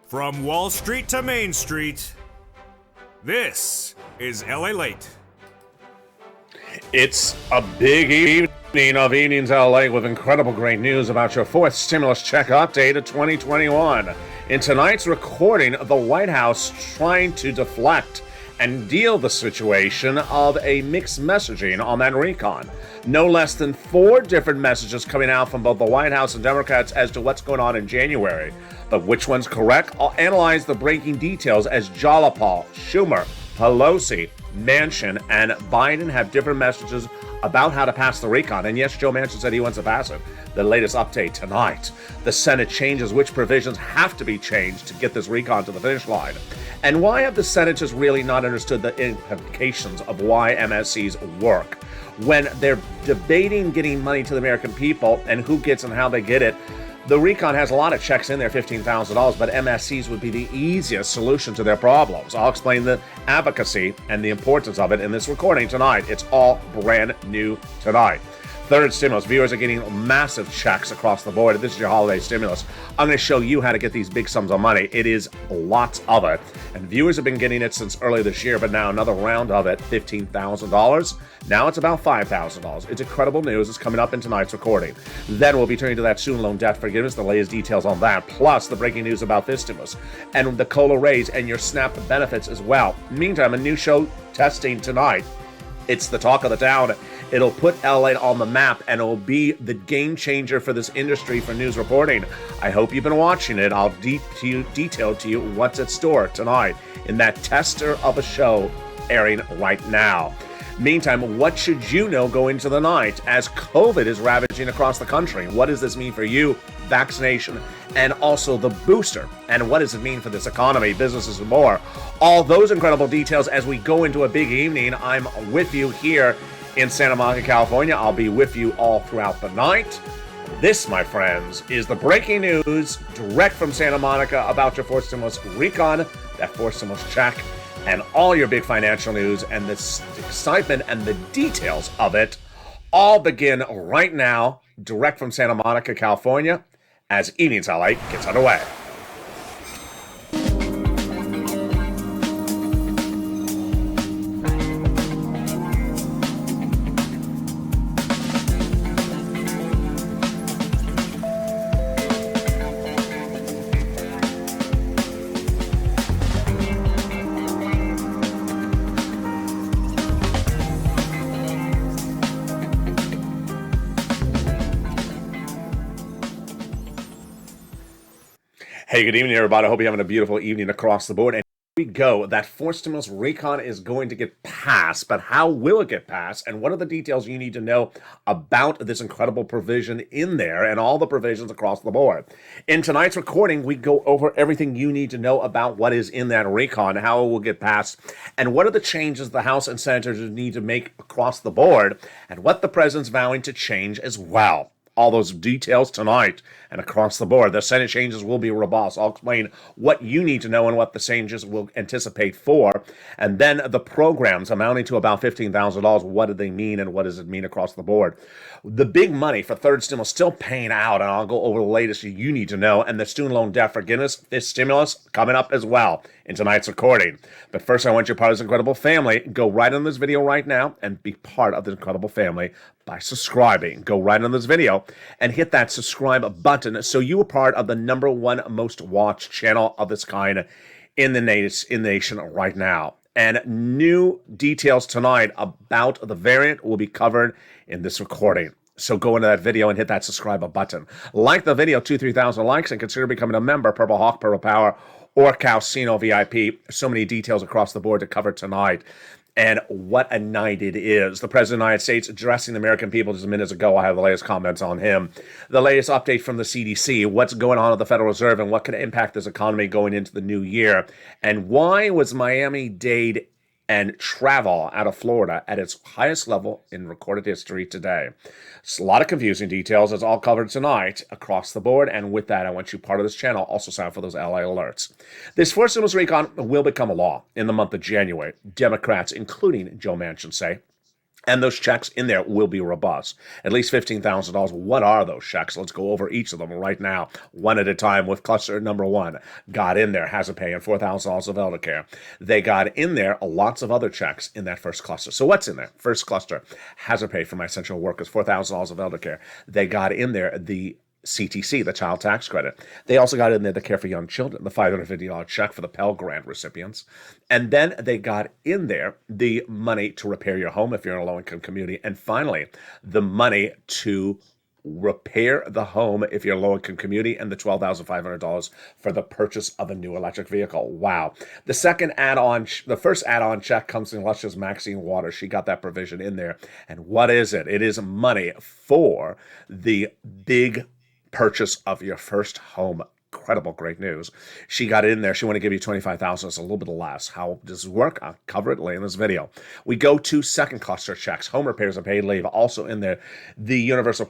From Wall Street to Main Street, this is LALATE. It's a big evening of Evenings LA with incredible great news about your fourth stimulus check update of 2021. In tonight's recording, the White House trying to deflect and deal the situation of a mixed messaging on that recon. No less than 4 different messages coming out from both the White House and Democrats as to what's going on in January. But which one's correct? I'll analyze the breaking details as Jalopal, Schumer, Pelosi, Manchin, and Biden have different messages about how to pass the recon. And yes, Joe Manchin said he wants to pass it. The latest update tonight. The Senate changes which provisions have to be changed to get this recon to the finish line. And why have the senators really not understood the implications of why MSCs work? When they're debating getting money to the American people and who gets and how they get it, the recon has a lot of checks in there, $15,000, but MSCs would be the easiest solution to their problems. I'll explain the advocacy and the importance of it in this recording tonight. It's all brand new tonight. Third stimulus. Viewers are getting massive checks across the board. This is your holiday stimulus. I'm going to show you how to get these big sums of money. It is lots of it. And viewers have been getting it since early this year, but now another round of it, $15,000. Now it's about $5,000. It's incredible news. It's coming up in tonight's recording. Then we'll be turning to that student loan debt forgiveness, the latest details on that, plus the breaking news about this stimulus, and the COLA raise and your SNAP benefits as well. Meantime, a new show testing tonight. It's the talk of the town. It'll put LA on the map, and it'll be the game changer for this industry for news reporting. I hope you've been watching it. I'll detail to you what's at store tonight in that tester of a show airing right now. Meantime, what should you know going into the night as COVID is ravaging across the country? What does this mean for you, vaccination, and also the booster? And what does it mean for this economy, businesses, and more? All those incredible details as we go into a big evening. I'm with you here in Santa Monica, California. I'll be with you all throughout the night. This, my friends, is the breaking news direct from Santa Monica about your fourth stimulus recon, that fourth stimulus check, and all your big financial news and this excitement and the details of it all begin right now, direct from Santa Monica, California, as Evenings LA gets underway. Hey, good evening, everybody. I hope you're having a beautiful evening across the board. And here we go. That fourth stimulus recon is going to get passed, but how will it get passed? And what are the details you need to know about this incredible provision in there and all the provisions across the board? In tonight's recording, we go over everything you need to know about what is in that recon, how it will get passed, and what are the changes the House and senators need to make across the board, and what the president's vowing to change as well. All those details tonight and across the board. The Senate changes will be robust. I'll explain what you need to know and what the changes will anticipate for. And then the programs amounting to about $15,000. What do they mean and what does it mean across the board? The big money for third stimulus still paying out, and I'll go over the latest you need to know. And the student loan debt forgiveness, this stimulus coming up as well in tonight's recording. But first, I want you part of this incredible family. Go right on this video right now and be part of this incredible family by subscribing. Go right on this video and hit that subscribe button so you are part of the #1 most watched channel of this kind in the nation right now. And new details tonight about the variant will be covered in this recording. So go into that video and hit that subscribe button. Like the video, 2,000-3,000 likes, and consider becoming a member, Purple Hawk, Purple Power, or Calcino VIP. So many details across the board to cover tonight. And what a night it is. The President of the United States addressing the American people just minutes ago. I have the latest comments on him. The latest update from the CDC, what's going on at the Federal Reserve and what could impact this economy going into the new year. And why was Miami-Dade and travel out of Florida at its highest level in recorded history today? It's a lot of confusing details. It's all covered tonight across the board. And with that, I want you part of this channel. Also sign up for those LA alerts. This fourth stimulus recon will become a law in the month of January. Democrats, including Joe Manchin, say And those checks in there will be robust. At least $15,000. What are those checks? Let's go over each of them right now, one at a time, with cluster number one. Got in there, hazard pay, and $4,000 of elder care. They got in there lots of other checks in that first cluster. So what's in there? First cluster, hazard pay for my essential workers, $4,000 of elder care. They got in there the CTC, the child tax credit. They also got in there the Care for Young Children, the $550 check for the Pell Grant recipients. And then they got in there the money to repair your home if you're in a low-income community. And finally, the money to repair the home if you're a low-income community, and the $12,500 for the purchase of a new electric vehicle. Wow. The second add-on, the first add-on check comes in Lush's Maxine Waters. She got that provision in there. And what is it? It is money for the big purchase of your first home. Incredible, great news. She got it in there. She wanted to give you $25,000. It's a little bit less. How does it work? I'll cover it later in this video. We go to second cluster checks, home repairs and paid leave. Also in there, the universal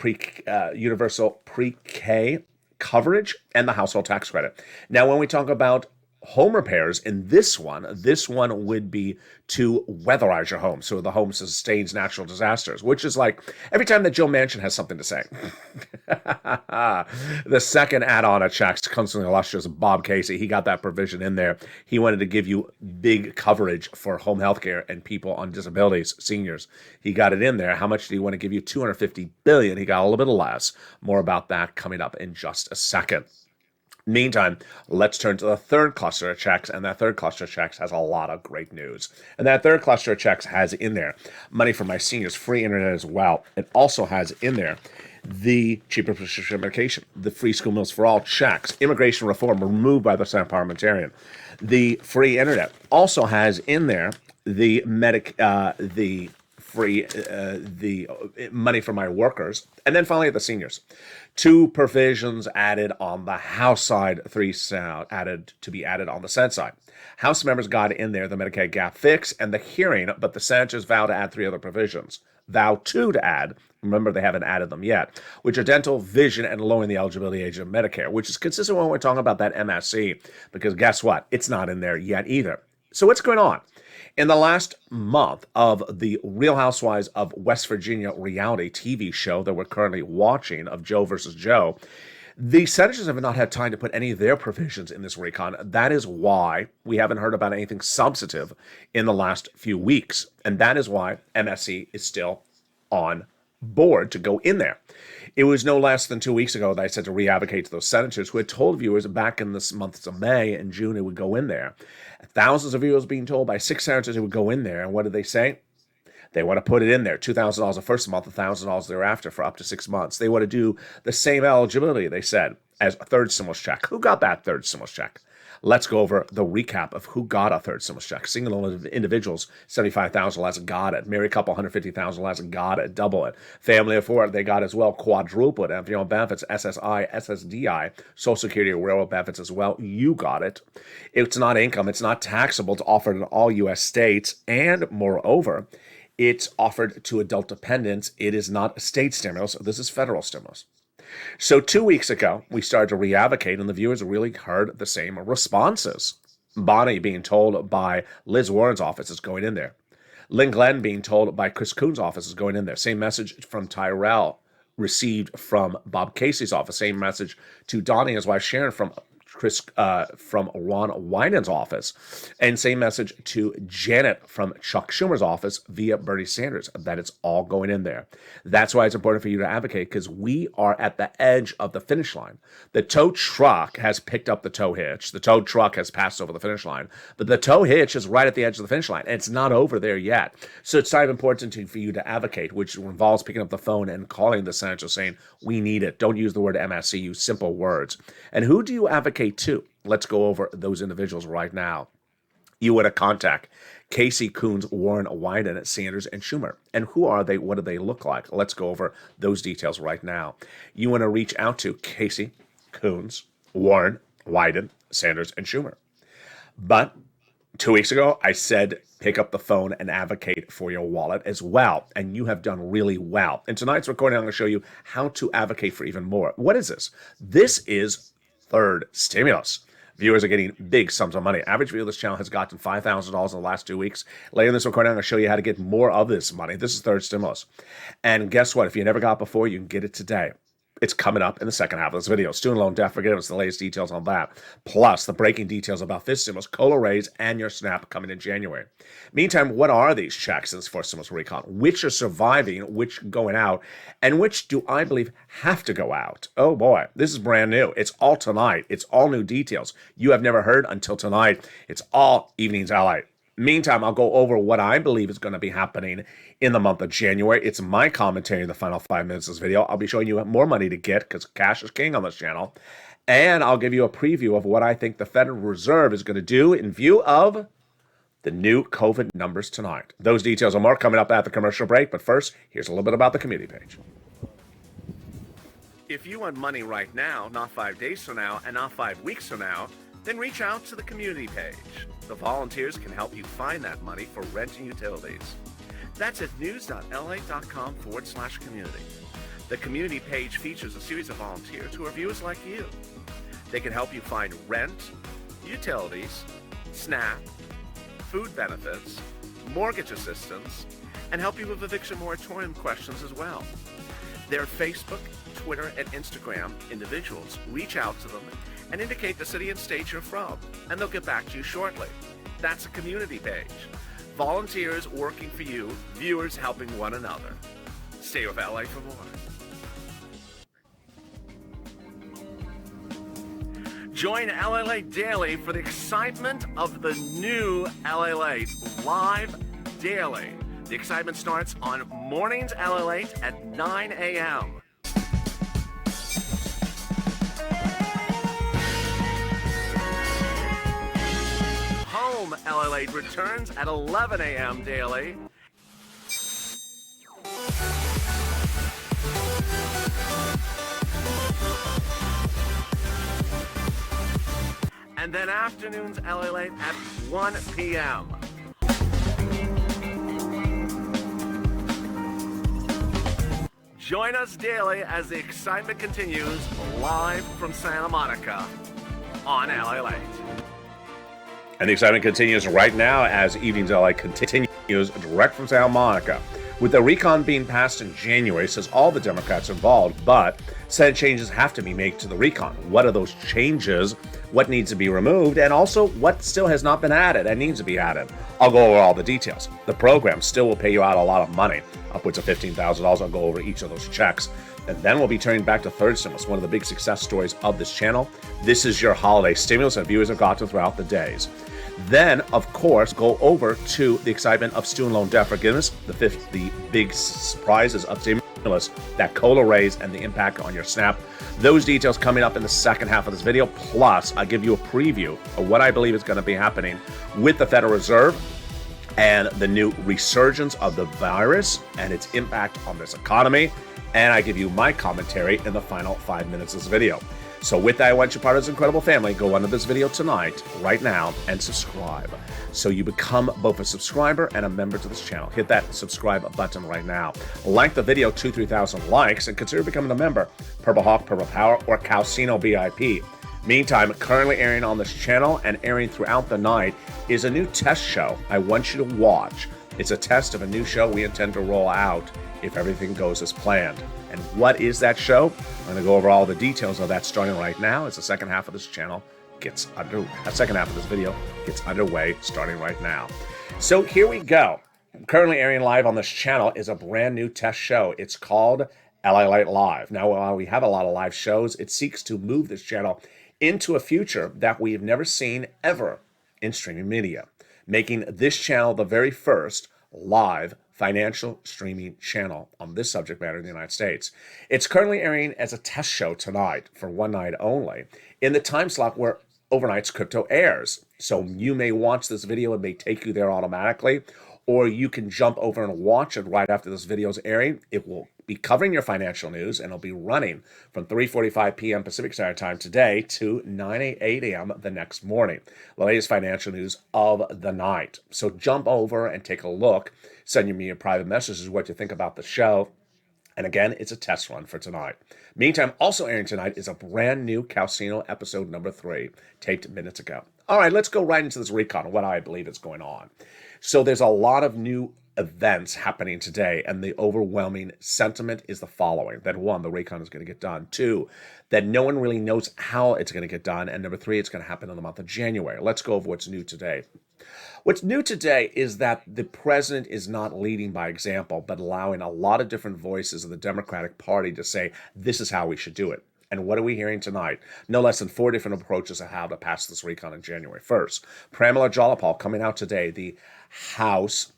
pre-K coverage and the household tax credit. Now, when we talk about home repairs in this one would be to weatherize your home so the home sustains natural disasters, which is like every time that Joe Manchin has something to say. The second add-on of checks comes from the illustrious Bob Casey. He got that provision in there. He wanted to give you big coverage for home health care and people on disabilities, seniors. He got it in there. How much do you want to give you? $250 billion. He got a little bit less. More about that coming up in just a second. Meantime, let's turn to the third cluster of checks, and that third cluster of checks has a lot of great news. And that third cluster of checks has in there money for my seniors, free internet as well. It also has in there the cheaper prescription medication, the free school meals for all checks, immigration reform removed by the Senate parliamentarian, the free internet. Also has in there the money for my workers, and then finally the seniors. Two provisions added on the House side, three added on the Senate side. House members got in there the Medicaid gap fix and the hearing, but the senators vow to add three other provisions. Vow to add, remember they haven't added them yet, which are dental, vision, and lowering the eligibility age of Medicare, which is consistent when we're talking about that MSC, because guess what? It's not in there yet either. So what's going on? In the last month of the Real Housewives of West Virginia reality TV show that we're currently watching of Joe versus Joe, the senators have not had time to put any of their provisions in this recon. That is why we haven't heard about anything substantive in the last few weeks. And that is why MSC is still on board to go in there. It was no less than 2 weeks ago that I said to re-advocate to those senators who had told viewers back in this months of May and June it would go in there. Thousands of viewers being told by 6 senators it would go in there. And what did they say? They want to put it in there, $2,000 the first month, $1,000 thereafter for up to 6 months. They want to do the same eligibility, they said, as a third stimulus check. Who got that third stimulus check? Let's go over the recap of who got a third stimulus check. Single individuals, $75,000 less, got it. Married couple, $150,000 less, got it. Double it. Family of four, they got as well. Quadruple it. And benefits, SSI, SSDI, Social Security, railroad benefits as well. You got it. It's not income. It's not taxable. It's offered in all U.S. states. And moreover, it's offered to adult dependents. It is not a state stimulus. This is federal stimulus. So 2 weeks ago, we started to re-advocate, and the viewers really heard the same responses. Bonnie being told by Liz Warren's office is going in there. Lynn Glenn being told by Chris Coon's office is going in there. Same message from Tyrell received from Bob Casey's office. Same message to Donnie and his wife Sharon from Ron Wyden's office, and same message to Janet from Chuck Schumer's office via Bernie Sanders, that it's all going in there. That's why it's important for you to advocate, because we are at the edge of the finish line. The tow truck has picked up the tow hitch. The tow truck has passed over the finish line, but the tow hitch is right at the edge of the finish line, and it's not over there yet. So it's time important for you to advocate, which involves picking up the phone and calling the senator saying, we need it. Don't use the word MSC, use simple words. And who do you advocate to? Let's go over those individuals right now. You want to contact Casey, Coons, Warren, Wyden, Sanders, and Schumer. And who are they? What do they look like? Let's go over those details right now. You want to reach out to Casey, Coons, Warren, Wyden, Sanders, and Schumer. But 2 weeks ago, I said pick up the phone and advocate for your wallet as well. And you have done really well. In tonight's recording, I'm going to show you how to advocate for even more. What is this? This is third stimulus. Viewers are getting big sums of money. Average viewer of this channel has gotten $5,000 in the last 2 weeks. Later in this recording, I'm going to show you how to get more of this money. This is third stimulus. And guess what? If you never got it before, you can get it today. It's coming up in the second half of this video. Student loan debt forgiveness, the latest details on that. Plus, the breaking details about this stimulus, COLA raise, and your SNAP coming in January. Meantime, what are these checks in this fourth stimulus recon? Which are surviving, which going out, and which do I believe have to go out? Oh boy, this is brand new. It's all tonight. It's all new details you have never heard until tonight. It's all Evenings LA. Meantime, I'll go over what I believe is going to be happening in the month of January. It's my commentary in the final 5 minutes of this video. I'll be showing you more money to get because cash is king on this channel. And I'll give you a preview of what I think the Federal Reserve is going to do in view of the new COVID numbers tonight. Those details and more coming up at the commercial break. But first, here's a little bit about the community page. If you want money right now, not 5 days from now, and not 5 weeks from now, then reach out to the community page. The volunteers can help you find that money for rent and utilities. That's at news.la.com/community. The community page features a series of volunteers who are viewers like you. They can help you find rent, utilities, SNAP, food benefits, mortgage assistance, and help you with eviction moratorium questions as well. Their Facebook, Twitter, and Instagram individuals reach out to them and indicate the city and state you're from, and they'll get back to you shortly. That's a community page. Volunteers working for you, viewers helping one another. Stay with LA for more. Join LALATE daily for the excitement of the new LALATE live daily. The excitement starts on mornings LALATE at 9 a.m. Home LALATE returns at 11 a.m. daily. And then afternoons LALATE at 1 p.m. Join us daily as the excitement continues live from Santa Monica on LALATE. And the excitement continues right now as Evenings LA continues direct from Santa Monica. With the recon being passed in January, says all the Democrats involved, but said changes have to be made to the recon. What are those changes? What needs to be removed? And also, what still has not been added and needs to be added? I'll go over all the details. The program still will pay you out a lot of money, upwards of $15,000. I'll go over each of those checks. And then we'll be turning back to third stimulus, one of the big success stories of this channel. This is your holiday stimulus that viewers have gotten throughout the days. Then, of course, go over to the excitement of student loan debt forgiveness, the big surprises of stimulus, that COLA raise, and the impact on your SNAP. Those details coming up in the second half of this video. Plus, I'll give you a preview of what I believe is going to be happening with the Federal Reserve and the new resurgence of the virus and its impact on this economy. And I give you my commentary in the final 5 minutes of this video. So with that, I want you part of this incredible family. Go under this video tonight, right now, and subscribe. So you become both a subscriber and a member to this channel. Hit that subscribe button right now. Like the video, 2,000-3,000 likes, and consider becoming a member. Purple Hawk, Purple Power, or Calcino BIP. Meantime, currently airing on this channel and airing throughout the night is a new test show I want you to watch. It's a test of a new show we intend to roll out if everything goes as planned. And what is that show? I'm going to go over all the details of that starting right now as the second half of this channel gets second half of this video gets underway starting right now. So here we go. Currently airing live on this channel is a brand new test show. It's called LALATE Live. Now, while we have a lot of live shows, it seeks to move this channel into a future that we've never seen ever in streaming media, making this channel the very first live financial streaming channel on this subject matter in the United States. It's currently airing as a test show tonight for one night only in the time slot where Overnight's Crypto airs. So you may watch this video, it may take you there automatically, or you can jump over and watch it right after this video's airing. It will be covering your financial news, and it'll be running from 3:45 p.m. Pacific Standard Time today to 8 a.m. the next morning. The latest financial news of the night. So jump over and take a look. Send me a private message as what you think about the show. And again, it's a test run for tonight. Meantime, also airing tonight is a brand new Calcino episode number 3, taped minutes ago. All right, let's go right into this recon and what I believe is going on. So there's a lot of new events happening today, and the overwhelming sentiment is the following: that 1, the recon is going to get done; 2, that no one really knows how it's going to get done; and number 3, it's going to happen in the month of January. Let's go over what's new today. What's new today is that the president is not leading by example, but allowing a lot of different voices of the Democratic Party to say, this is how we should do it. And what are we hearing tonight? No less than 4 different approaches of how to pass this recon in January. First, Pramila Jayapal coming out today, the House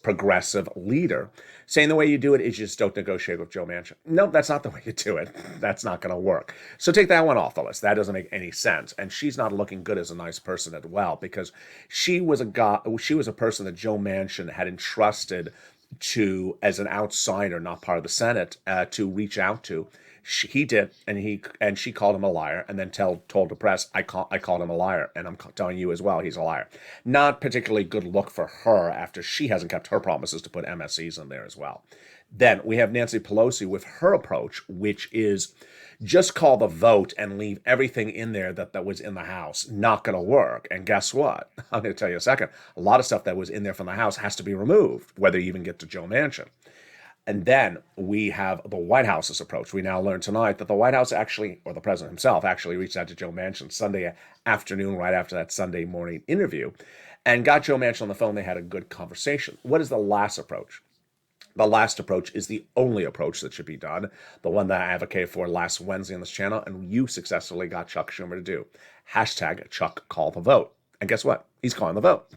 progressive leader, saying the way you do it is you just don't negotiate with Joe Manchin. No, that's not the way you do it. That's not going to work. So take that one off the list. That doesn't make any sense. And she's not looking good as a nice person as well, because she was a person that Joe Manchin had entrusted to, as an outsider, not part of the Senate, to reach out to. He did, and she called him a liar, and then told the press, I called him a liar, and I'm telling you as well, he's a liar. Not particularly good look for her after she hasn't kept her promises to put MSCs in there as well. Then we have Nancy Pelosi with her approach, which is just call the vote and leave everything in there that was in the House. Not going to work. And guess what? I'm going to tell you in a second. A lot of stuff that was in there from the House has to be removed, whether you even get to Joe Manchin. And then we have the White House's approach. We now learn tonight that the White House actually, or the president himself, actually reached out to Joe Manchin Sunday afternoon, right after that Sunday morning interview, and got Joe Manchin on the phone. They had a good conversation. What is the last approach? The last approach is the only approach that should be done, the one that I advocated for last Wednesday on this channel, and you successfully got Chuck Schumer to do. Hashtag Chuck call the vote. And guess what? He's calling the vote.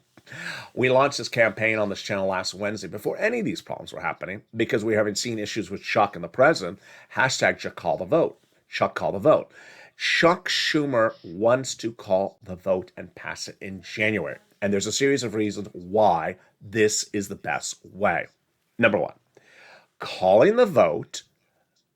We launched this campaign on this channel last Wednesday before any of these problems were happening, because we haven't seen issues with Chuck and the president. Hashtag Chuck call the vote. Chuck call the vote. Chuck Schumer wants to call the vote and pass it in January. And there's a series of reasons why this is the best way. Number 1, calling the vote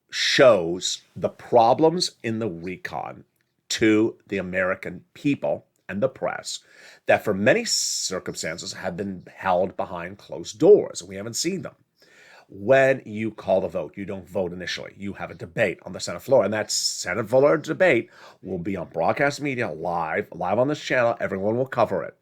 shows the problems in the recon to the American people and the press that for many circumstances have been held behind closed doors, and we haven't seen them. When you call the vote, you don't vote initially. You have a debate on the Senate floor, and that Senate floor debate will be on broadcast media live on this channel. Everyone will cover it.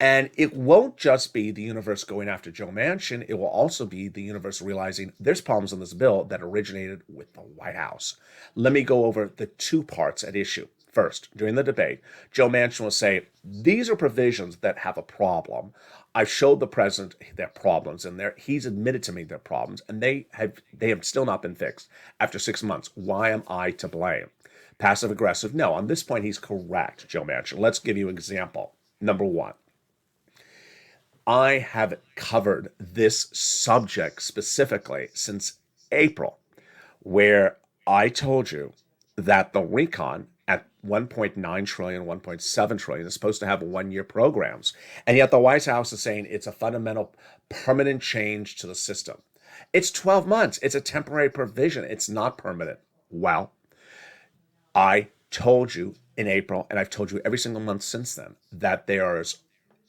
And it won't just be the universe going after Joe Manchin. It will also be the universe realizing there's problems in this bill that originated with the White House. Let me go over the 2 parts at issue. First, during the debate, Joe Manchin will say, these are provisions that have a problem. I've showed the president their problems in there. He's admitted to me their problems, and they have still not been fixed. After 6 months, why am I to blame? Passive aggressive? No, on this point, he's correct, Joe Manchin. Let's give you an example. Number 1. I have covered this subject specifically since April, where I told you that the recon at 1.9 trillion, 1.7 trillion is supposed to have 1-year programs. And yet the White House is saying it's a fundamental permanent change to the system. It's 12 months. It's a temporary provision. It's not permanent. Well, I told you in April, and I've told you every single month since then, that there's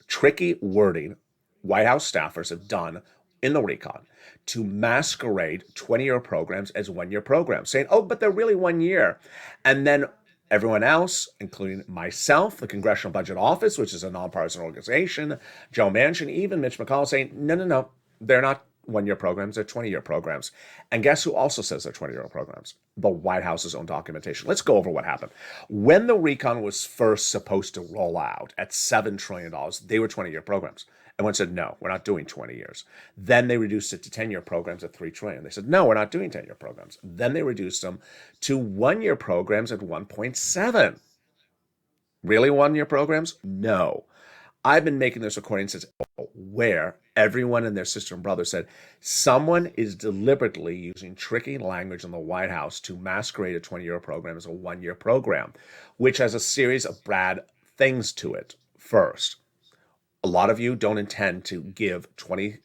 tricky wording White House staffers have done in the recon to masquerade 20-year programs as 1-year programs, saying, oh, but they're really 1 year. And then everyone else, including myself, the Congressional Budget Office, which is a nonpartisan organization, Joe Manchin, even Mitch McConnell, saying, no, they're not 1-year programs, they're 20-year programs. And guess who also says they're 20-year programs? The White House's own documentation. Let's go over what happened. When the recon was first supposed to roll out at $7 trillion, they were 20-year programs. Everyone said, no, we're not doing 20 years. Then they reduced it to 10-year programs at $3 trillion. They said, no, we're not doing 10-year programs. Then they reduced them to 1-year programs at 1.7. Really 1-year programs? No. I've been making this recording since where everyone and their sister and brother said someone is deliberately using tricky language in the White House to masquerade a 20-year program as a 1-year program, which has a series of bad things to it. First, a lot of you don't intend to give 20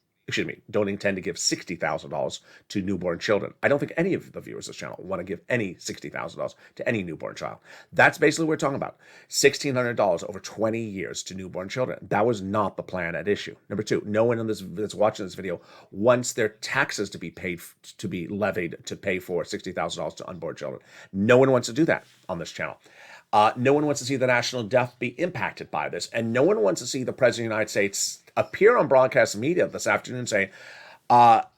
don't intend to give $60,000 to newborn children. I don't think any of the viewers of this channel want to give any $60,000 to any newborn child. That's basically what we're talking about. $1,600 over 20 years to newborn children. That was not the plan at issue. Number two, no one in this that's watching this video wants their taxes to be paid, to be levied to pay for $60,000 to unborn children. No one wants to do that on this channel. No one wants to see the national debt be impacted by this. And no one wants to see the President of the United States appear on broadcast media this afternoon saying,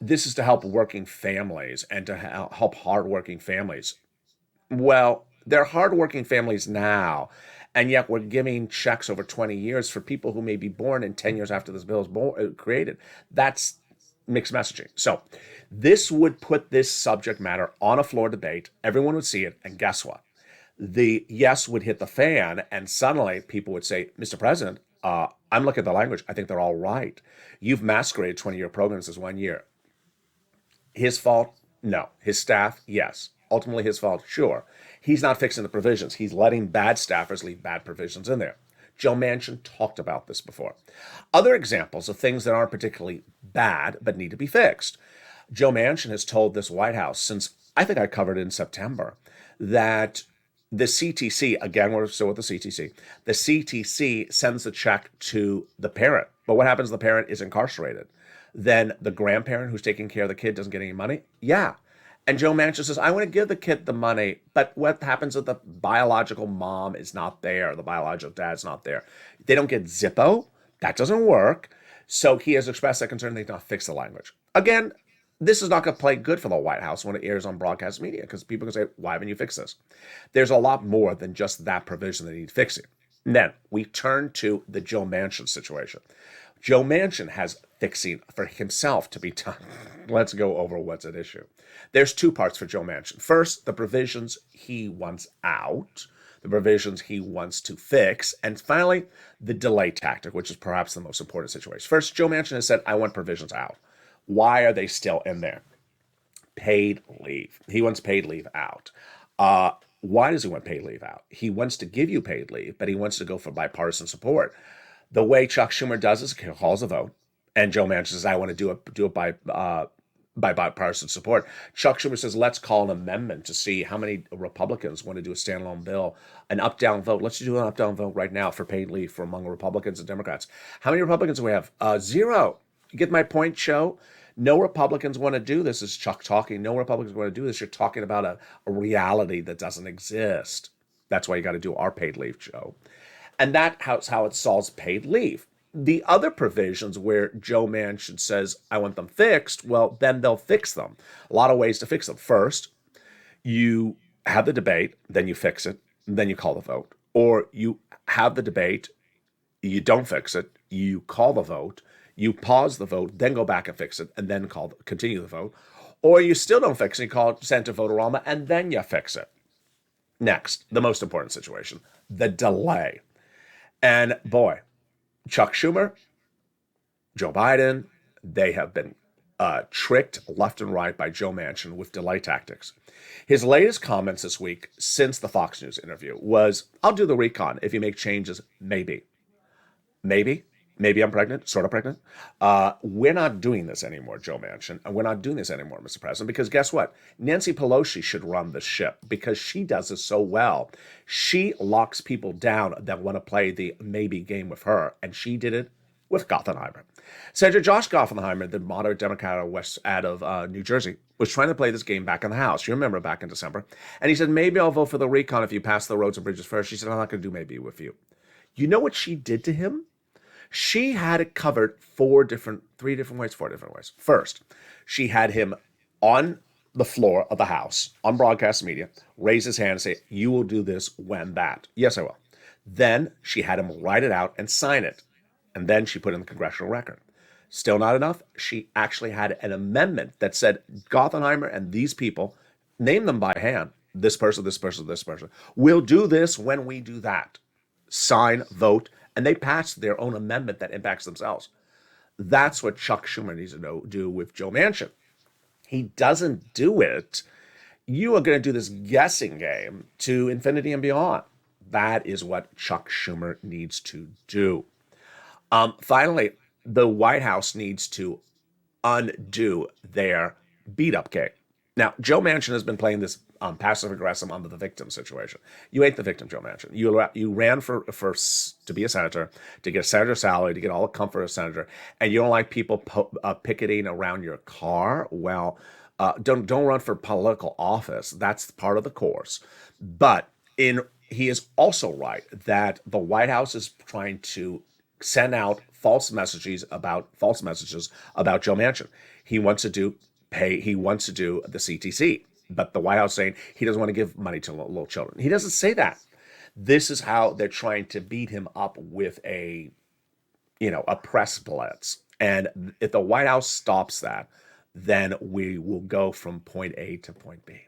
this is to help working families and to help hardworking families. Well, they're hardworking families now, and yet we're giving checks over 20 years for people who may be born in 10 years after this bill is created. That's mixed messaging. So this would put this subject matter on a floor debate. Everyone would see it, and guess what? The yes would hit the fan, and suddenly people would say, Mr. President, I'm looking at the language. I think they're all right. You've masqueraded 20-year programs as 1 year. His fault? No. His staff? Yes. Ultimately his fault? Sure. He's not fixing the provisions. He's letting bad staffers leave bad provisions in there. Joe Manchin talked about this before. Other examples of things that aren't particularly bad but need to be fixed. Joe Manchin has told this White House, since I think I covered it in September, that the CTC, again, we're still with the CTC, the CTC sends a check to the parent. But what happens if the parent is incarcerated? Then the grandparent who's taking care of the kid doesn't get any money? Yeah. And Joe Manchin says, I want to give the kid the money, but what happens if the biological mom is not there? The biological dad's not there. They don't get Zippo? That doesn't work. So he has expressed that concern. They not fix the language. Again, this is not going to play good for the White House when it airs on broadcast media, because people can say, why haven't you fixed this? There's a lot more than just that provision that needs fixing. And then we turn to the Joe Manchin situation. Joe Manchin has fixing for himself to be done. Let's go over what's at issue. There's two parts for Joe Manchin. First, the provisions he wants out, the provisions he wants to fix, and finally, the delay tactic, which is perhaps the most important situation. First, Joe Manchin has said, I want provisions out. Why are they still in there? Paid leave. He wants paid leave out. Why does he want paid leave out? He wants to give you paid leave, but he wants to go for bipartisan support. The way Chuck Schumer does is he calls a vote, and Joe Manchin says, I want to do it by bipartisan support. Chuck Schumer says, let's call an amendment to see how many Republicans want to do a standalone bill, an up-down vote. Let's do an up-down vote right now for paid leave for among Republicans and Democrats. How many Republicans do we have? Zero. You get my point, Joe? No Republicans want to do this. Is Chuck talking? No Republicans want to do this. You're talking about a reality that doesn't exist. That's why you got to do our paid leave, Joe. And that's how it solves paid leave. The other provisions where Joe Manchin says, I want them fixed, well, then they'll fix them. A lot of ways to fix them. First, you have the debate, then you fix it, then you call the vote. Or you have the debate, you don't fix it, you call the vote, you pause the vote, then go back and fix it, and then continue the vote. Or you still don't fix it, you call it Senator Vote-a-Rama, and then you fix it. Next, the most important situation, the delay. And boy, Chuck Schumer, Joe Biden, they have been tricked left and right by Joe Manchin with delay tactics. His latest comments this week since the Fox News interview was, I'll do the recon if you make changes, maybe. Maybe I'm pregnant, sort of pregnant. We're not doing this anymore, Joe Manchin. And we're not doing this anymore, Mr. President, because guess what? Nancy Pelosi should run the ship because she does this so well. She locks people down that want to play the maybe game with her, and she did it with Gothenheimer. Senator Josh Gothenheimer, the moderate Democrat out of New Jersey, was trying to play this game back in the House. You remember back in December. And he said, maybe I'll vote for the recon if you pass the roads and bridges first. She said, I'm not going to do maybe with you. You know what she did to him? She had it covered four different ways. First, she had him on the floor of the House, on broadcast media, raise his hand and say, you will do this when that. Yes, I will. Then she had him write it out and sign it. And then she put it in the congressional record. Still not enough. She actually had an amendment that said, Gothenheimer and these people, name them by hand, this person, will do this when we do that. Sign, vote, and they passed their own amendment that impacts themselves. That's what Chuck Schumer needs to do with Joe Manchin. He doesn't do it. You are going to do this guessing game to infinity and beyond. That is what Chuck Schumer needs to do. Finally, the White House needs to undo their beat up game. Now, Joe Manchin has been playing this passive aggressive under the victim situation. You ain't the victim, Joe Manchin. You ran to be a senator, to get a senator's salary, to get all the comfort of a senator, and you don't like people picketing around your car. Well, don't run for political office. That's part of the course. But he is also right that the White House is trying to send out false messages about Joe Manchin. He wants to do the CTC, but the White House saying he doesn't want to give money to little children. He doesn't say that. This is how they're trying to beat him up with a press blitz. And if the White House stops that, then we will go from point A to point B.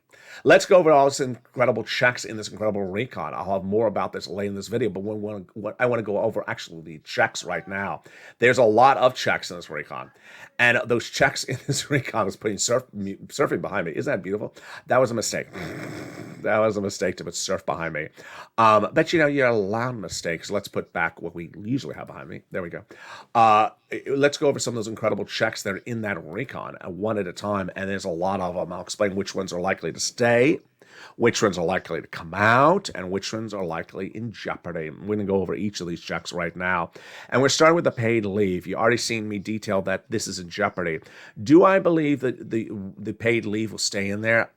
Let's go over all this incredible checks in this incredible recon. I'll have more about this later in this video, but what I want to go over actually the checks right now. There's a lot of checks in this recon, and those checks in this recon is putting surfing behind me. Isn't that beautiful? That was a mistake. That was a mistake to put surf behind me. But you're allowed mistakes. Let's put back what we usually have behind me. There we go. Let's go over some of those incredible checks that are in that recon one at a time, and there's a lot of them. I'll explain which ones are likely to stay, which ones are likely to come out, and which ones are likely in jeopardy. We're going to go over each of these checks right now. And we're starting with the paid leave. You already seen me detail that this is in jeopardy. Do I believe that the paid leave will stay in there?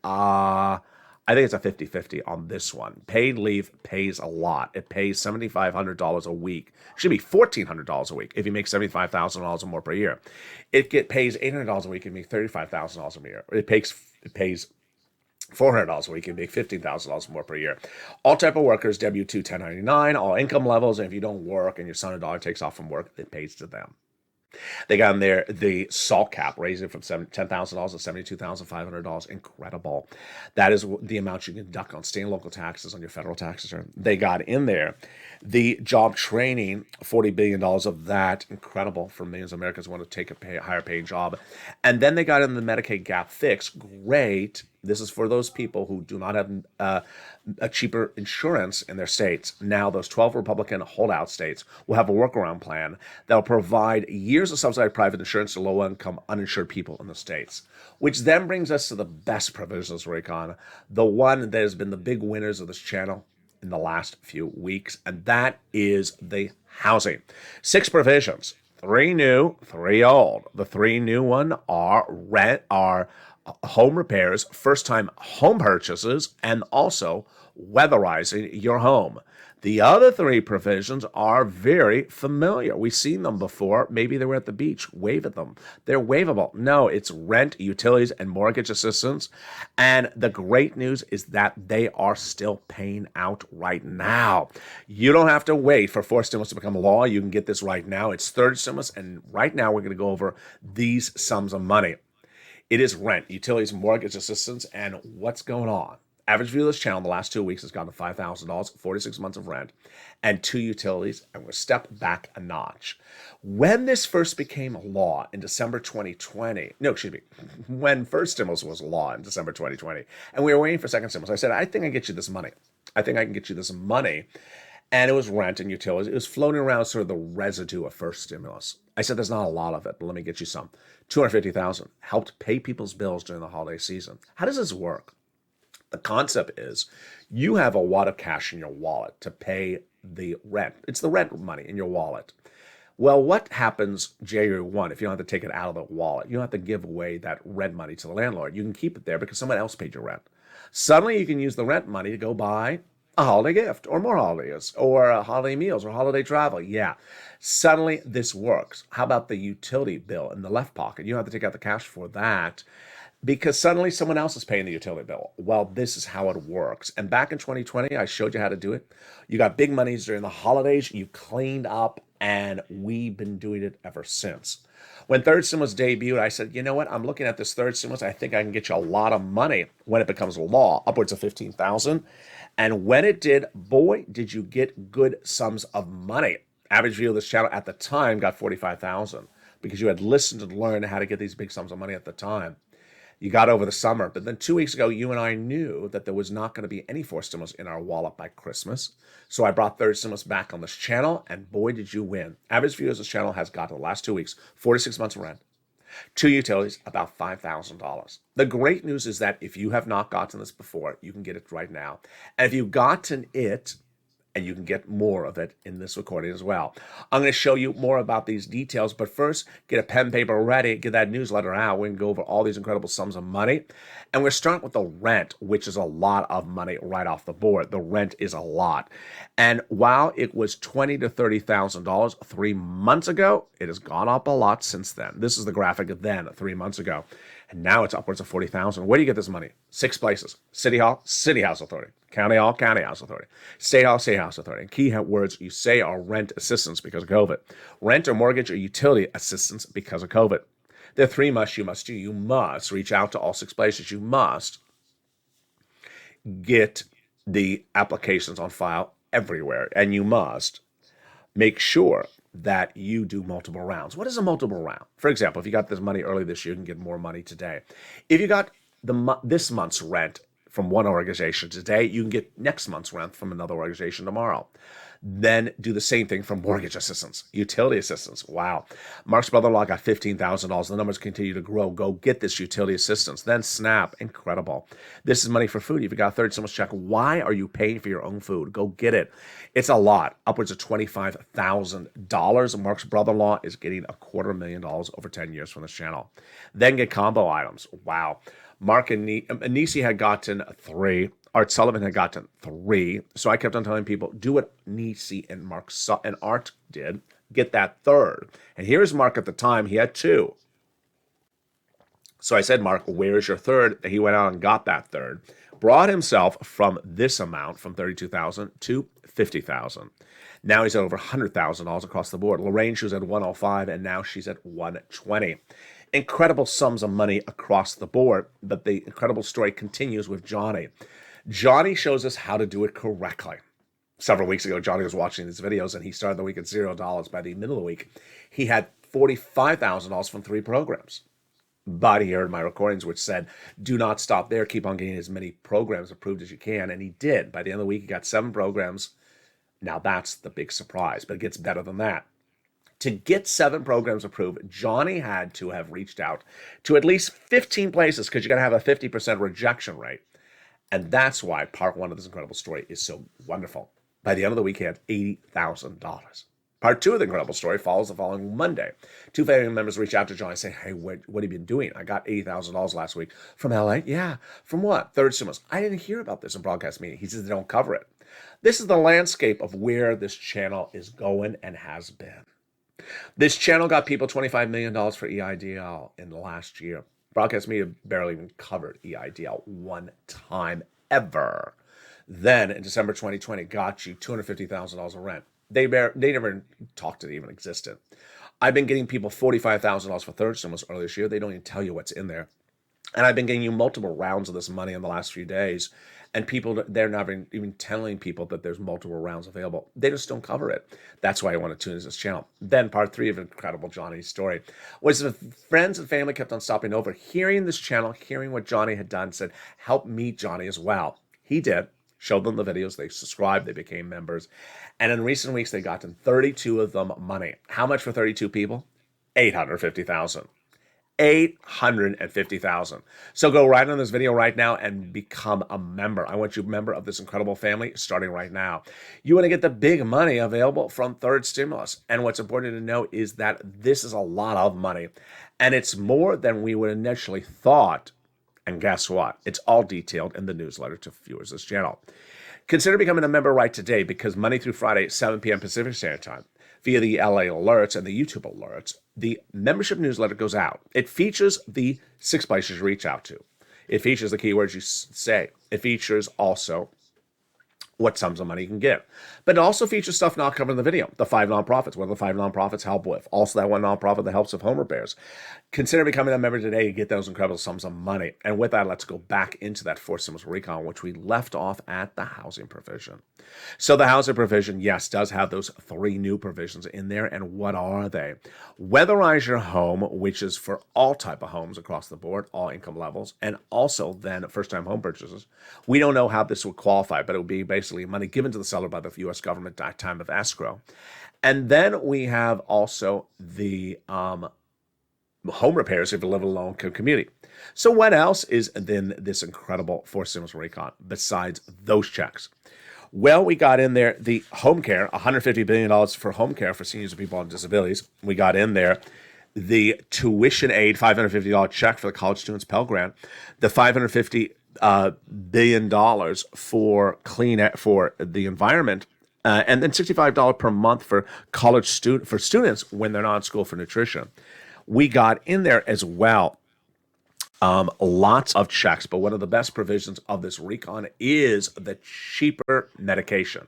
I think it's a 50-50 on this one. Paid leave pays a lot. It pays $7,500 a week. It should be $1,400 a week if you make $75,000 or more per year. It pays $800 a week if you make $35,000 a year. It pays $400 a week and make $15,000 more per year. All type of workers, W-2, 1099, all income levels, and if you don't work and your son or daughter takes off from work, it pays to them. They got in there the SALT cap, raising from $10,000 to $72,500. Incredible. That is the amount you can deduct on state and local taxes on your federal tax return. They got in there the job training, $40 billion of that. Incredible for millions of Americans who want to take a higher paying job. And then they got in the Medicaid gap fix. Great. This is for those people who do not have a cheaper insurance in their states. Now, those 12 Republican holdout states will have a workaround plan that will provide years of subsidized private insurance to low-income uninsured people in the states, which then brings us to the best provisions, Raycon, the one that has been the big winners of this channel in the last few weeks, and that is the housing. 6 provisions, 3 new, 3 old. The 3 new one are home repairs, first-time home purchases, and also weatherizing your home. The other 3 provisions are very familiar. We've seen them before. Maybe they were at the beach. Wave at them. They're waivable. No, it's rent, utilities, and mortgage assistance. And the great news is that they are still paying out right now. You don't have to wait for 4th stimulus to become law. You can get this right now. It's 3rd stimulus, and right now we're going to go over these sums of money. It is rent, utilities, mortgage assistance, and what's going on. Average view of this channel in the last 2 weeks has gone to $5,000, 46 months of rent, and 2 utilities, and we're step back a notch. When this first became law in December 2020, when first stimulus was law in December 2020, and we were waiting for second stimulus, I said, I think I can get you this money. And it was rent and utilities. It was floating around sort of the residue of first stimulus. I said, there's not a lot of it, but let me get you some. $250,000 helped pay people's bills during the holiday season. How does this work? The concept is you have a wad of cash in your wallet to pay the rent. It's the rent money in your wallet. Well, what happens January 1 if you don't have to take it out of the wallet? You don't have to give away that rent money to the landlord. You can keep it there because someone else paid your rent. Suddenly you can use the rent money to go buy a holiday gift or more holidays or holiday meals or holiday travel. Yeah, suddenly this works. How about the utility bill in the left pocket? You don't have to take out the cash for that because suddenly someone else is paying the utility bill. Well, this is how it works. And back in 2020, I showed you how to do it. You got big monies during the holidays. You cleaned up, and we've been doing it ever since. When third stimulus debuted, I said, you know what? I'm looking at this third stimulus. I think I can get you a lot of money when it becomes law, upwards of $15,000. And when it did, boy, did you get good sums of money. Average view of this channel at the time got $45,000 because you had listened and learned how to get these big sums of money at the time. You got over the summer, but then 2 weeks ago, you and I knew that there was not going to be any fourth stimulus in our wallet by Christmas. So I brought third stimulus back on this channel, and boy, did you win. Average view of this channel has got to the last 2 weeks, 46 months of rent, Two utilities, about $5,000. The great news is that if you have not gotten this before, you can get it right now. And if you've gotten it, and you can get more of it in this recording as well. I'm going to show you more about these details, but first, get a pen, paper ready, get that newsletter out. We're going to go over all these incredible sums of money. And we're starting with the rent, which is a lot of money right off the board. The rent is a lot. And while it was $20,000 to $30,000 3 months ago, it has gone up a lot since then. This is the graphic then, 3 months ago. And now it's upwards of $40,000. Where do you get this money? 6 places. City Hall, City House Authority. County Hall, County House Authority. State Hall, State House Authority. And key words you say are rent assistance because of COVID. Rent or mortgage or utility assistance because of COVID. There are 3 musts you must do. You must reach out to all 6 places. You must get the applications on file everywhere. And you must make sure that you do multiple rounds. What is a multiple round? For example, if you got this money early this year, you can get more money today. If you got this month's rent from one organization today, you can get next month's rent from another organization tomorrow. Then do the same thing for mortgage assistance, utility assistance. Wow. Mark's brother-in-law got $15,000. The numbers continue to grow. Go get this utility assistance. Then SNAP. Incredible. This is money for food. If you got a third stimulus check, why are you paying for your own food? Go get it. It's a lot. Upwards of $25,000. Mark's brother-in-law is getting $250,000 over 10 years from this channel. Then get combo items. Wow. Mark and Nisi had gotten 3. Art Sullivan had gotten 3. So I kept on telling people, do what Nisi and and Art did. Get that 3rd. And here's Mark at the time. He had 2. So I said, Mark, where is your 3rd? He went out and got that 3rd. Brought himself from this amount, from $32,000 to $50,000. Now he's at over $100,000 across the board. Lorraine, she was at 105, and now she's at 120. Incredible sums of money across the board, but the incredible story continues with Johnny. Johnny shows us how to do it correctly. Several weeks ago, Johnny was watching these videos, and he started the week at $0. By the middle of the week, he had $45,000 from 3 programs. But he heard my recordings, which said, do not stop there. Keep on getting as many programs approved as you can. And he did. By the end of the week, he got 7 programs. Now, that's the big surprise, but it gets better than that. To get 7 programs approved, Johnny had to have reached out to at least 15 places because you're going to have a 50% rejection rate. And that's why part 1 of this incredible story is so wonderful. By the end of the week, he had $80,000. Part 2 of the incredible story follows the following Monday. 2 family members reach out to Johnny and say, hey, what have you been doing? I got $80,000 last week. From LA? Yeah. From what? Third stimulus. I didn't hear about this in broadcast meeting. He says they don't cover it. This is the landscape of where this channel is going and has been. This channel got people $25 million for EIDL in the last year. Broadcast media barely even covered EIDL one time ever. Then in December 2020, got you $250,000 of rent. They never talked it even existed. I've been getting people $45,000 for third stimulus earlier this year. They don't even tell you what's in there. And I've been getting you multiple rounds of this money in the last few days. And people, they're not even telling people that there's multiple rounds available. They just don't cover it. That's why I want to tune into this channel. Then part 3 of Incredible Johnny's story was the friends and family kept on stopping over, hearing this channel, hearing what Johnny had done, said, help meet Johnny as well. He did. Showed them the videos. They subscribed. They became members. And in recent weeks, they got 32 of them money. How much for 32 people? $850,000. $850,000. So go right on this video right now and become a member. I want you a member of this incredible family starting right now. You want to get the big money available from third stimulus. And what's important to know is that this is a lot of money. And it's more than we would initially thought. And guess what? It's all detailed in the newsletter to viewers of this channel. Consider becoming a member right today because Monday through Friday, 7 p.m. Pacific Standard Time, via the LA alerts and the YouTube alerts, the membership newsletter goes out. It features the 6 places you reach out to. It features the keywords you say. It features also what sums of money you can get. But it also features stuff not covered in the video. The 5 nonprofits, what do the 5 nonprofits help with? Also that one nonprofit that helps with home repairs. Consider becoming a member today and get those incredible sums of money. And with that, let's go back into that 4 stimulus recon, which we left off at the housing provision. So the housing provision, yes, does have those 3 new provisions in there. And what are they? Weatherize your home, which is for all type of homes across the board, all income levels, and also then first-time home purchases. We don't know how this would qualify, but it would be basically money given to the seller by the U.S. government at time of escrow. And then we have also the home repairs if you live in a low-income community. So what else is then this incredible fourth stimulus recon besides those checks? Well, we got in there the home care, $150 billion for home care for seniors and people on disabilities. We got in there the tuition aid, $550 check for the college students Pell Grant, the $550 billion for for the environment, and then $65 per month for for students when they're not in school for nutrition. We got in there as well lots of checks, but one of the best provisions of this recon is the cheaper medication.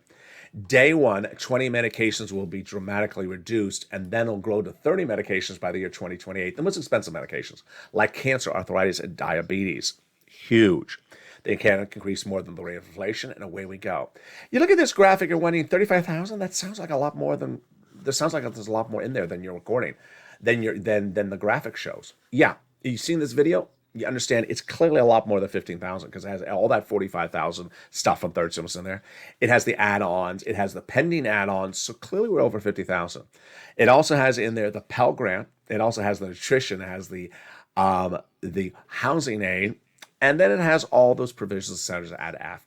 Day one, 20 medications will be dramatically reduced, and then it'll grow to 30 medications by the year 2028. The most expensive medications, like cancer, arthritis, and diabetes, huge. They can't increase more than the rate of inflation, and away we go. You look at this graphic, you're wondering, 35,000? That sounds like a lot more than, this sounds like there's a lot more in there than you're recording, than the graphic shows. Yeah, you've seen this video? You understand it's clearly a lot more than 15,000 because it has all that 45,000 stuff from third stimulus in there. It has the add-ons. It has the pending add-ons. So clearly we're over 50,000. It also has in there the Pell Grant. It also has the nutrition. It has the housing aid. And then it has all those provisions the senators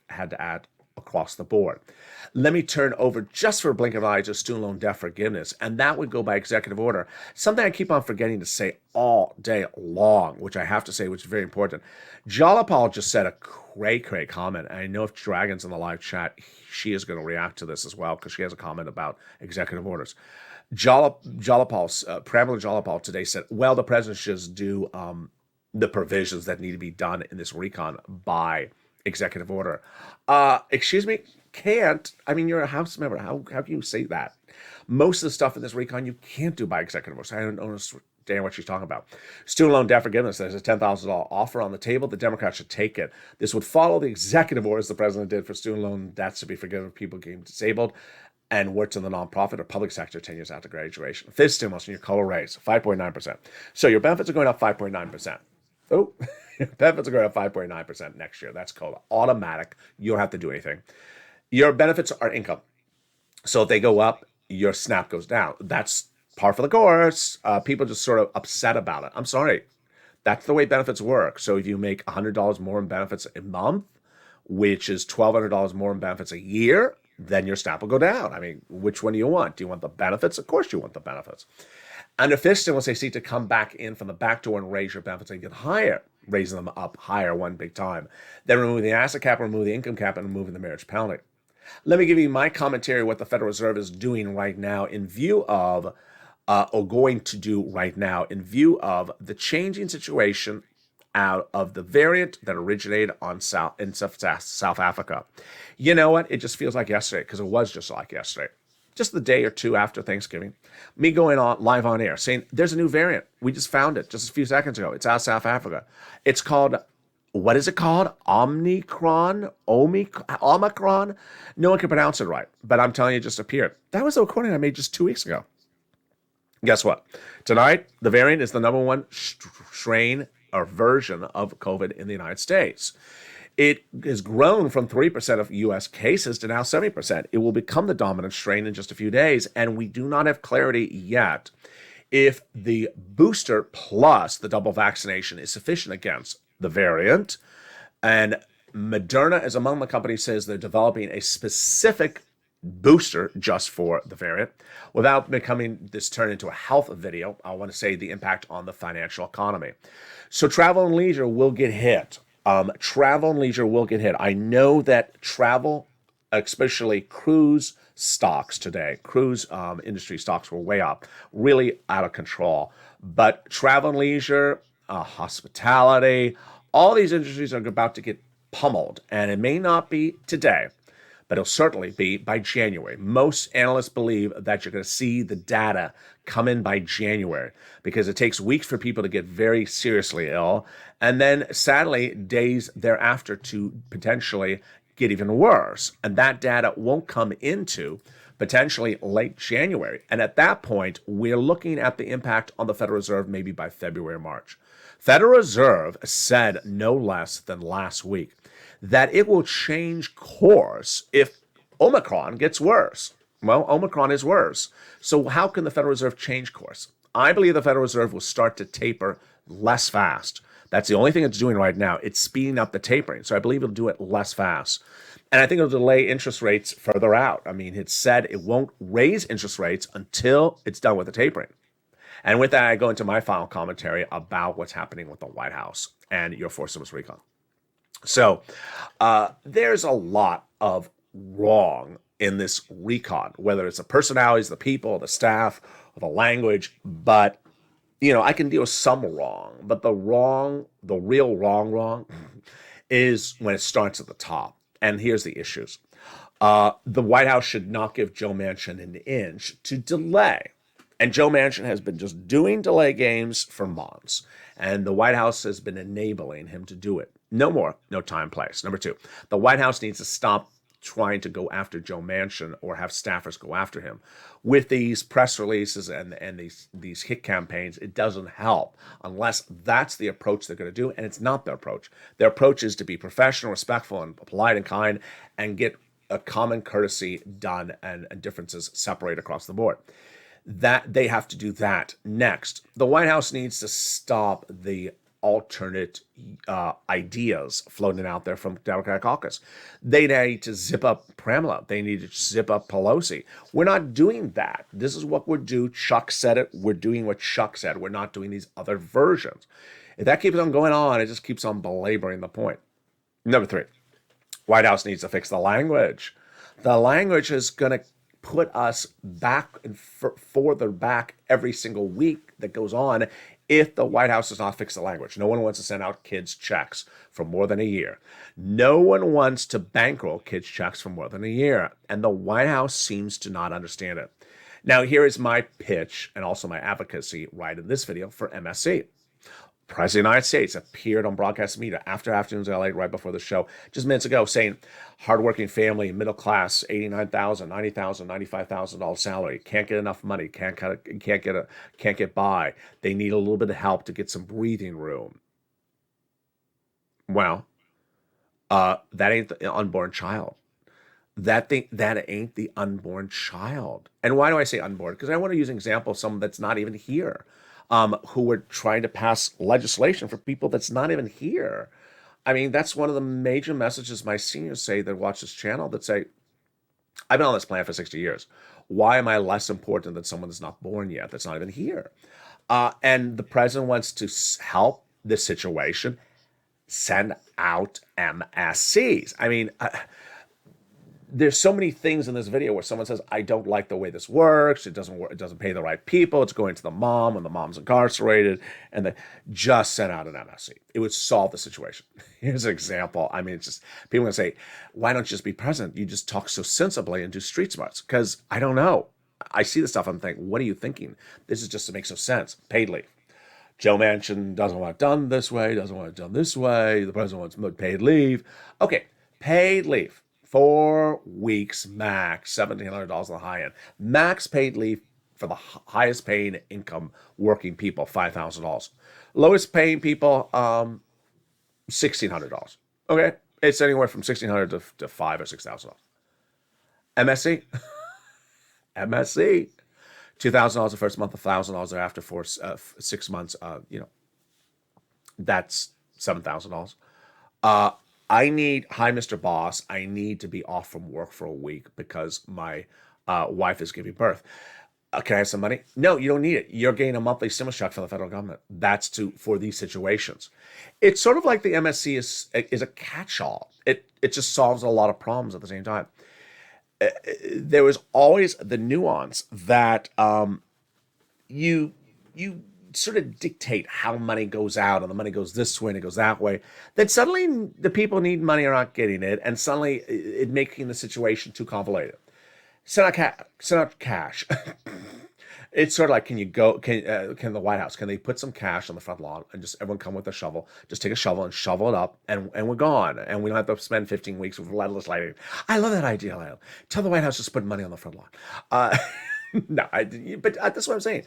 had to add across the board. Let me turn over just for a blink of an eye to student loan debt forgiveness, and that would go by executive order. Something I keep on forgetting to say all day long, which I have to say, which is very important. Jalapal just said a great comment, and I know if Dragon's in the live chat, she is going to react to this as well because she has a comment about executive orders. Pramila Jalapal today said, well, the president should just do the provisions that need to be done in this recon by executive order. Excuse me? Can't. I mean, you're a House member. How can you say that? Most of the stuff in this recon you can't do by executive order. So I don't understand what she's talking about. Student loan debt forgiveness. There's a $10,000 offer on the table. The Democrats should take it. This would follow the executive orders the president did for student loan debts to be forgiven if people became disabled and worked in the nonprofit or public sector 10 years after graduation. Fifth stimulus in your color raise, 5.9%. So your benefits are going up 5.9%. Oh, benefits are going up 5.9% next year. That's called automatic. You don't have to do anything. Your benefits are income. So if they go up, your SNAP goes down. That's par for the course. People just sort of upset about it. I'm sorry. That's the way benefits work. So if you make $100 more in benefits a month, which is $1,200 more in benefits a year, then your SNAP will go down. I mean, which one do you want? Do you want the benefits? Of course you want the benefits. Under fifth stimulus, they seek to come back in from the back door and raise your benefits and get higher, raising them up higher one big time. Then remove the asset cap, remove the income cap, and removing the marriage penalty. Let me give you my commentary what the Federal Reserve is doing right now in view of, or going to do right now in view of the changing situation out of the variant that originated in South Africa. You know what? It just feels like yesterday, because it was just like yesterday. Just the day or two after Thanksgiving, me going on live on air saying there's a new variant. We just found it just a few seconds ago. It's out of South Africa. It's called, what is it called? Omicron? No one can pronounce it right, but I'm telling you, it just appeared. That was a recording I made just 2 weeks ago. Guess what? Tonight, the variant is the number one strain or version of COVID in the United States. It has grown from 3% of U.S. cases to now 70%. It will become the dominant strain in just a few days, and we do not have clarity yet if the booster plus the double vaccination is sufficient against the variant. And Moderna, as among the companies, says they're developing a specific booster just for the variant. Without becoming this turn into a health video, I want to say the impact on the financial economy. So travel and leisure will get hit. Travel and leisure will get hit. I know that travel, especially cruise stocks today, cruise industry stocks were way up, really out of control. But travel and leisure, hospitality, all these industries are about to get pummeled. And it may not be today, but it'll certainly be by January. Most analysts believe that you're going to see the data come in by January because it takes weeks for people to get very seriously ill, and then sadly days thereafter to potentially get even worse. And that data won't come into potentially late January. And at that point, we're looking at the impact on the Federal Reserve maybe by February or March. Federal Reserve said no less than last week that it will change course if Omicron gets worse. Well, Omicron is worse. So how can the Federal Reserve change course? I believe the Federal Reserve will start to taper less fast. That's the only thing it's doing right now. It's speeding up the tapering. So I believe it'll do it less fast. And I think it'll delay interest rates further out. I mean, it said it won't raise interest rates until it's done with the tapering. And with that, I go into my final commentary about what's happening with the White House and your fourth stimulus recon. So there's a lot of wrong in this recon, whether it's the personalities, the people, the staff, or the language. But, I can deal with some wrong. But the real wrong is when it starts at the top. And here's the issues. The White House should not give Joe Manchin an inch to delay. And Joe Manchin has been just doing delay games for months. And the White House has been enabling him to do it. No more, no time, place. Number two, the White House needs to stop trying to go after Joe Manchin or have staffers go after him. With these press releases and these hit campaigns, it doesn't help unless that's the approach they're going to do, and it's not their approach. Their approach is to be professional, respectful, and polite and kind, and get a common courtesy done and differences separated across the board. That they have to do that. Next, the White House needs to stop the alternate ideas floating out there from Democratic caucus. They need to zip up Pramila. They need to zip up Pelosi. We're not doing that. This is what we're doing. Chuck said it. We're doing what Chuck said. We're not doing these other versions. If that keeps on going on, it just keeps on belaboring the point. Number three, White House needs to fix the language. The language is going to put us back and further back every single week that goes on if the White House does not fix the language. No one wants to send out kids' checks for more than a year. No one wants to bankroll kids' checks for more than a year. And the White House seems to not understand it. Now, here is my pitch and also my advocacy right in this video for MSC. President of the United States appeared on broadcast media after Afternoons LA right before the show, just minutes ago, saying hardworking family, middle class, $89,000, $90,000, $95,000 salary, can't get enough money, can't get by. They need a little bit of help to get some breathing room. Well, that ain't the unborn child. That ain't the unborn child. And why do I say unborn? Because I want to use an example of someone that's not even here. Who are trying to pass legislation for people that's not even here. I mean, that's one of the major messages my seniors say that watch this channel that say, I've been on this planet for 60 years. Why am I less important than someone that's not born yet, that's not even here? And the president wants to help this situation, send out MSCs. I mean, there's so many things in this video where someone says, I don't like the way this works. It doesn't work. It doesn't pay the right people. It's going to the mom when the mom's incarcerated. And they just sent out an MSC. It would solve the situation. Here's an example. I mean, it's just, people are going to say, why don't you just be president? You just talk so sensibly and do street smarts. Because I don't know. I see this stuff. I'm thinking, what are you thinking? This is just to make some sense. Paid leave. Joe Manchin doesn't want it done this way. Doesn't want it done this way. The president wants paid leave. Okay. Paid leave. 4 weeks max, $1,700 on the high end. Max paid leave for the highest paying income working people, $5,000. Lowest paying people, $1,600. Okay, it's anywhere from $1,600 to $5,000 or $6,000. MSC, MSC, $2,000 the first month, $1,000 after for 6 months. That's $7,000. I need, hi, Mr. Boss, I need to be off from work for a week because my wife is giving birth. Can I have some money? No, you don't need it. You're getting a monthly stimulus check from the federal government. That's for these situations. It's sort of like the MSC is a catch-all. It just solves a lot of problems at the same time. There was always the nuance that you sort of dictate how money goes out, and the money goes this way and it goes that way, then suddenly the people need money are not getting it, and suddenly it making the situation too convoluted. Send out cash. It's sort of like, can the White House, can they put some cash on the front lawn and just everyone come with a shovel, just take a shovel and shovel it up, and we're gone, and we don't have to spend 15 weeks with legislating. I love that idea, Lyle. Tell the White House just put money on the front lawn. No, but that's what I'm saying.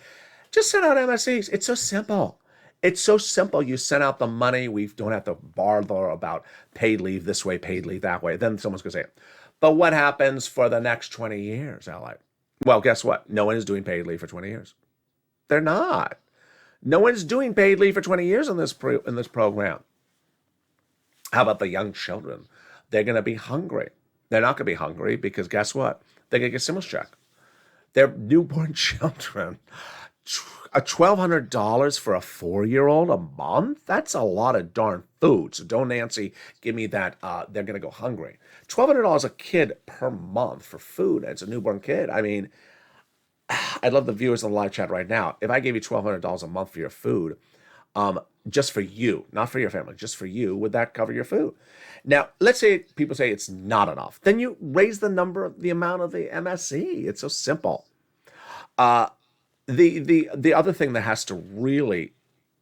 Just send out MSCs. It's so simple. It's so simple. You send out the money. We don't have to bother about paid leave this way, paid leave that way. Then someone's going to say it. But what happens for the next 20 years, Ally? Well, guess what? No one is doing paid leave for 20 years. They're not. No one's doing paid leave for 20 years in this program. How about the young children? They're going to be hungry. They're not going to be hungry because guess what? They're going to get a stimulus check. They're newborn children. $1,200 for a 4-year-old a month? That's a lot of darn food. So don't, Nancy, give me that. They're going to go hungry. $1,200 a kid per month for food. It's a newborn kid. I mean, I'd love the viewers on the live chat right now. If I gave you $1,200 a month for your food, just for you, not for your family, just for you, would that cover your food? Now, let's say people say it's not enough. Then you raise the amount of the MSE. It's so simple. The other thing that has to really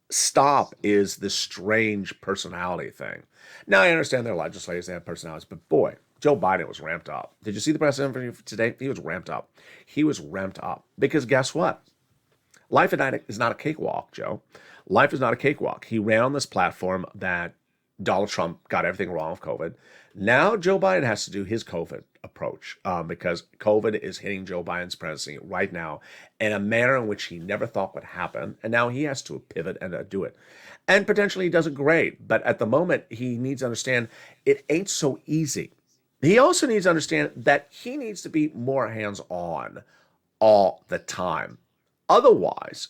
stop is this strange personality thing. Now, I understand they're legislators, they have personalities, but boy, Joe Biden was ramped up. Did you see the press interview today? He was ramped up. He was ramped up because guess what? Life is not a cakewalk, Joe. Life is not a cakewalk. He ran on this platform that Donald Trump got everything wrong with COVID. Now Joe Biden has to do his COVID approach because COVID is hitting Joe Biden's presidency right now in a manner in which he never thought would happen. And now he has to pivot and do it. And potentially he does it great. But at the moment, he needs to understand it ain't so easy. He also needs to understand that he needs to be more hands-on all the time. Otherwise,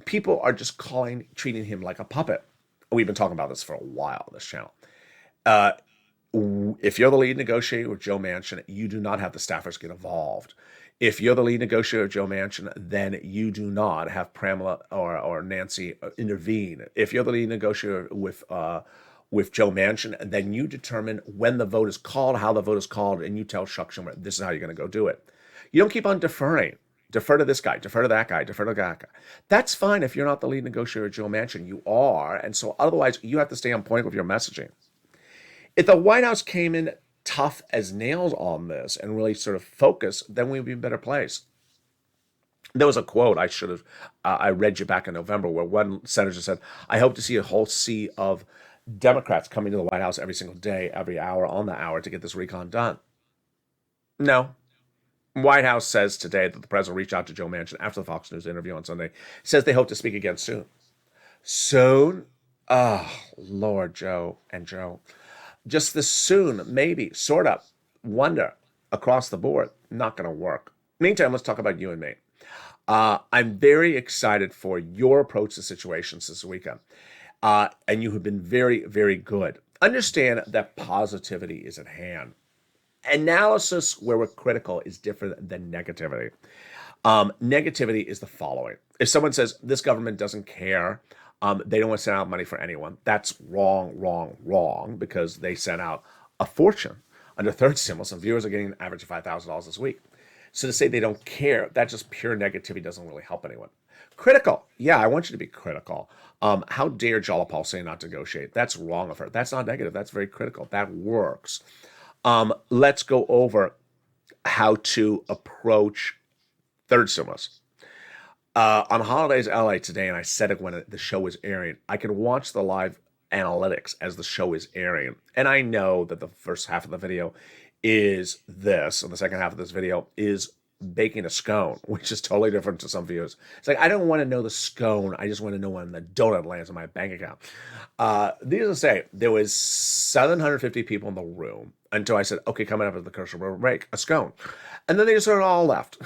people are just treating him like a puppet. We've been talking about this for a while on this channel. If you're the lead negotiator with Joe Manchin, you do not have the staffers get involved. If you're the lead negotiator with Joe Manchin, then you do not have Pramela or Nancy intervene. If you're the lead negotiator with Joe Manchin, then you determine when the vote is called, how the vote is called, and you tell Chuck Schumer, this is how you're going to go do it. You don't keep on deferring. Defer to this guy, defer to that guy, defer to that guy. That's fine if you're not the lead negotiator with Joe Manchin. You are, and so otherwise you have to stay on point with your messaging. If the White House came in tough as nails on this and really sort of focused, then we'd be in a better place. There was a quote I read you back in November where one senator said, I hope to see a whole sea of Democrats coming to the White House every single day, every hour, on the hour to get this recon done. No. White House says today that the president reached out to Joe Manchin after the Fox News interview on Sunday. Says they hope to speak again soon. Soon? Oh, Lord, Joe and Joe. Just this soon, maybe, sort of, wonder, across the board, not going to work. Meantime, let's talk about you and me. I'm very excited for your approach to situations this weekend. And you have been very, very good. Understand that positivity is at hand. Analysis where we're critical is different than negativity. Negativity is the following. If someone says this government doesn't care, they don't want to send out money for anyone, that's wrong, wrong, wrong, because they sent out a fortune under third stimulus, and viewers are getting an average of $5,000 this week. So to say they don't care, that's just pure negativity, doesn't really help anyone. Critical. Yeah, I want you to be critical. How dare Jalapal say not to negotiate? That's wrong of her. That's not negative. That's very critical. That works. Let's go over how to approach third stimulus. On Holidays LA today, and I said it when the show was airing, I can watch the live analytics as the show is airing. And I know that the first half of the video is this, and the second half of this video is baking a scone, which is totally different to some viewers. It's like, I don't want to know the scone. I just want to know when the donut lands in my bank account. Needless to say, there was 750 people in the room until I said, okay, coming up at the commercial break, a scone. And then they just sort of all left.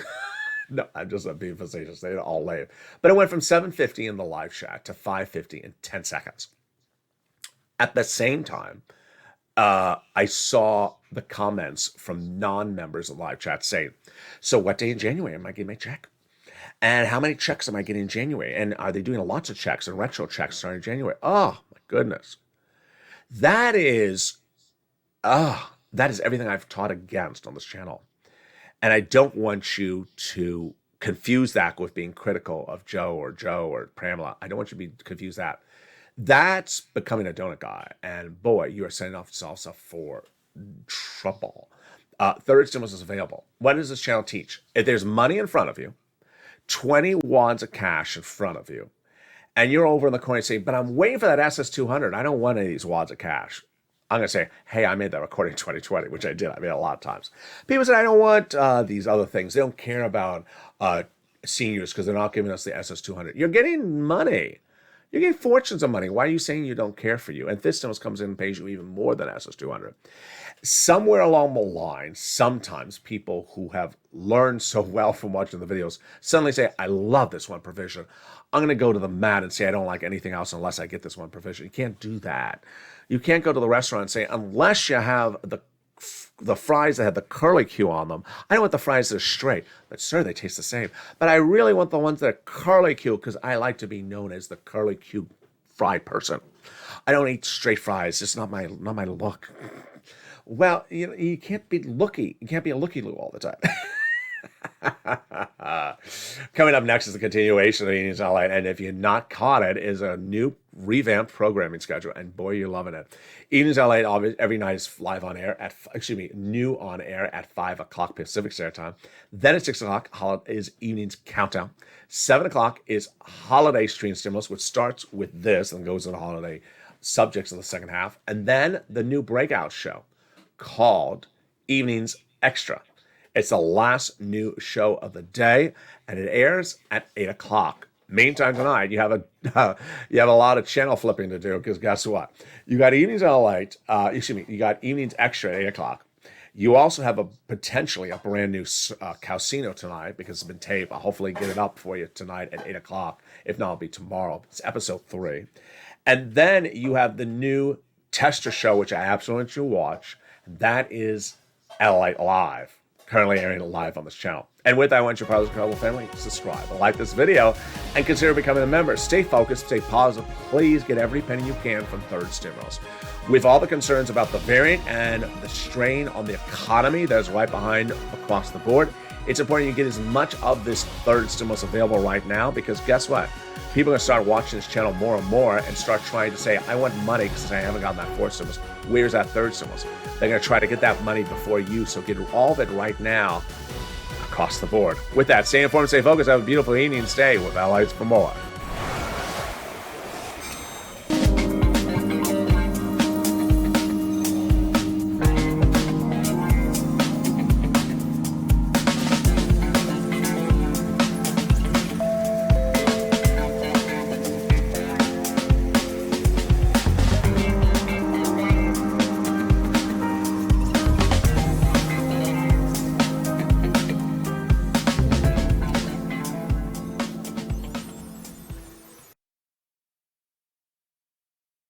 No, I'm just being facetious. They all left. But it went from 750 in the live chat to 550 in 10 seconds. At the same time, I saw the comments from non-members of the live chat saying, so what day in January am I getting my check? And how many checks am I getting in January? And are they doing lots of checks and retro checks starting in January? Oh, my goodness. That is everything I've taught against on this channel. And I don't want you to confuse that with being critical of Joe or Pramela. I don't want you to confuse that. That's becoming a donut guy. And boy, you are setting off yourself up for trouble. Third stimulus is available. What does this channel teach? If there's money in front of you, 20 wads of cash in front of you, and you're over in the corner saying, but I'm waiting for that SS200. I don't want any of these wads of cash. I'm going to say, hey, I made that recording in 2020, which I did. I made it a lot of times. People said, I don't want these other things. They don't care about seniors because they're not giving us the SS200. You're getting money. You're getting fortunes of money. Why are you saying you don't care for you? And this stimulus comes in and pays you even more than SS200. Somewhere along the line, sometimes people who have learned so well from watching the videos suddenly say, I love this one provision. I'm going to go to the mat and say I don't like anything else unless I get this one provision. You can't do that. You can't go to the restaurant and say, unless you have the fries that have the curly Q on them, I don't want the fries that are straight. But sir, they taste the same. But I really want the ones that are curly Q because I like to be known as the curly Q fry person. I don't eat straight fries. It's not my look. Well, you can't be looky. You can't be a looky-loo all the time. Coming up next is the continuation of Evenings LA, and if you're not caught it, is a new revamped programming schedule, and boy, you're loving it. Evenings LA every night is live on air new on air at 5 o'clock Pacific Standard Time. Then at 6 o'clock is Evenings Countdown. 7 o'clock is Holiday Stream Stimulus, which starts with this and goes into holiday subjects in the second half, and then the new breakout show called Evenings Extra. It's the last new show of the day, and it airs at 8 o'clock. Meantime, tonight, you have a lot of channel flipping to do, because guess what? You got Evenings you got Evenings Extra at 8 o'clock. You also have potentially a brand new Calcino tonight, because it's been taped. I'll hopefully get it up for you tonight at 8 o'clock. If not, it'll be tomorrow. It's episode 3. And then you have the new Tester show, which I absolutely want you to watch. That is LALATE Live, currently airing live on this channel. And with that, I want your positive incredible family to subscribe and like this video and consider becoming a member. Stay focused, stay positive. Please get every penny you can from third stimulus. With all the concerns about the variant and the strain on the economy that is right behind across the board, it's important you get as much of this third stimulus available right now, because guess what? People are going to start watching this channel more and more and start trying to say, I want money because I haven't gotten that fourth stimulus. Where's that third stimulus? They're going to try to get that money before you, so get all of it right now across the board. With that, stay informed, stay focused, have a beautiful evening, and stay with LALATE for more.